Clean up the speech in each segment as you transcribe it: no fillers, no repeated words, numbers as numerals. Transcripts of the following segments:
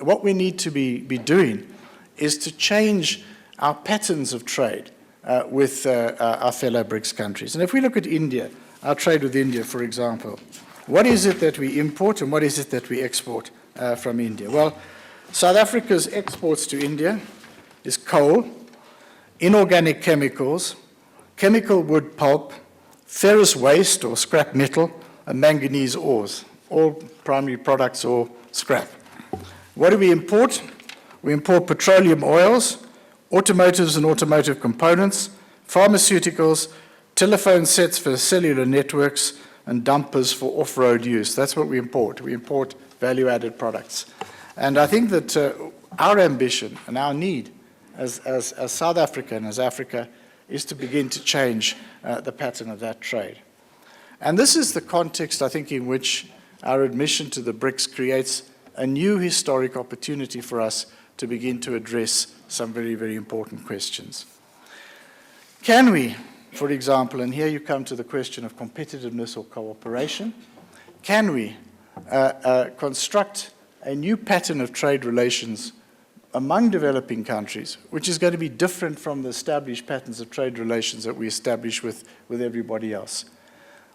what we need to be doing is to change our patterns of trade with our fellow BRICS countries. And if we look at India, our trade with India, for example, what is it that we import and what is it that we export from India? Well, South Africa's exports to India is coal, inorganic chemicals, chemical wood pulp, ferrous waste or scrap metal, and manganese ores, all primary products or scrap. What do we import? We import petroleum oils, automotives and automotive components, pharmaceuticals, telephone sets for cellular networks, and dumpers for off-road use. That's what we import. We import value-added products. And I think that our ambition and our need as South Africa and as Africa is to begin to change the pattern of that trade. And this is the context, I think, in which our admission to the BRICS creates a new historic opportunity for us to begin to address some very, very important questions. Can we, for example, and here you come to the question of competitiveness or cooperation, can we construct a new pattern of trade relations among developing countries, which is going to be different from the established patterns of trade relations that we establish with everybody else?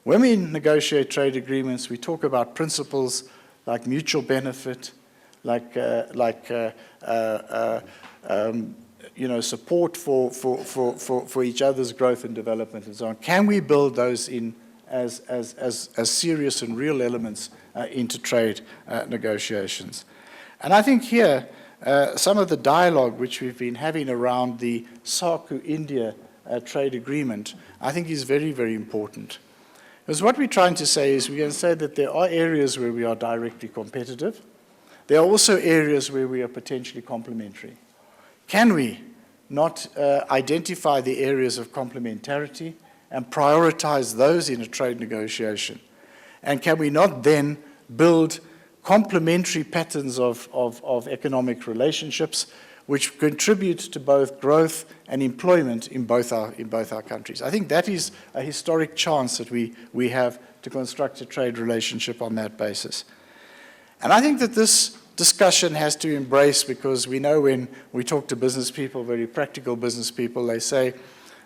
When we negotiate trade agreements, we talk about principles like mutual benefit, like support for each other's growth and development and so on. Can we build those in as serious and real elements into trade negotiations? And I think here, some of the dialogue which we've been having around the SACU-India trade agreement, I think is very, very important. Because what we're trying to say is we're going to say that there are areas where we are directly competitive. There are also areas where we are potentially complementary. Can we not identify the areas of complementarity and prioritize those in a trade negotiation? And can we not then build complementary patterns of economic relationships which contribute to both growth and employment in both our countries? I think that is a historic chance that we have to construct a trade relationship on that basis. And I think that this discussion has to embrace, because we know when we talk to business people, very practical business people, they say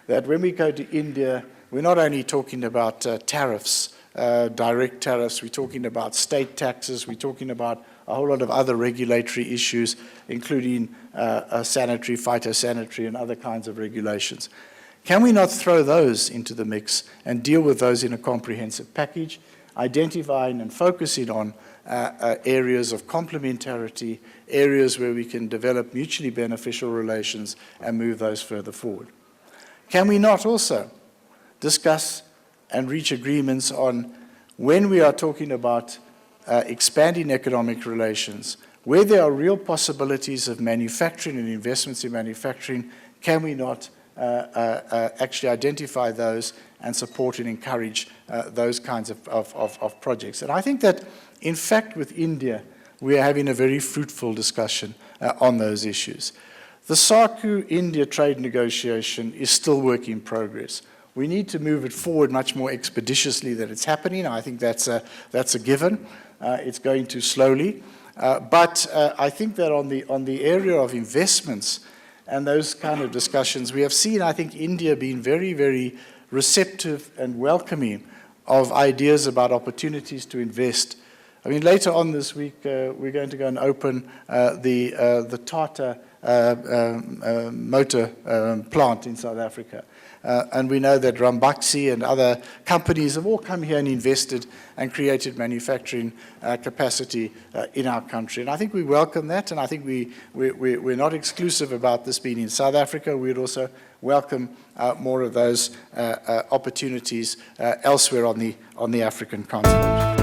that when we go to India, we're not only talking about tariffs, direct tariffs, we're talking about state taxes, we're talking about a whole lot of other regulatory issues, including sanitary, phytosanitary, and other kinds of regulations. Can we not throw those into the mix and deal with those in a comprehensive package, identifying and focusing on areas of complementarity, areas where we can develop mutually beneficial relations and move those further forward? Can we not also discuss and reach agreements on, when we are talking about expanding economic relations, where there are real possibilities of manufacturing and investments in manufacturing, can we not actually identify those and support and encourage those kinds of projects? And I think that, in fact, with India, we are having a very fruitful discussion on those issues. The SACU-India trade negotiation is still work in progress. We need to move it forward much more expeditiously than it's happening. I think that's a given. It's going too slowly. But I think that on the area of investments and those kind of discussions, we have seen, I think, India being very, very receptive and welcoming of ideas about opportunities to invest. I mean, later on this week, we're going to go and open the Tata motor plant in South Africa. And we know that Rambaxi and other companies have all come here and invested and created manufacturing capacity in our country. And I think we welcome that, and I think we're not exclusive about this being in South Africa. We'd also welcome more of those opportunities elsewhere on the African continent.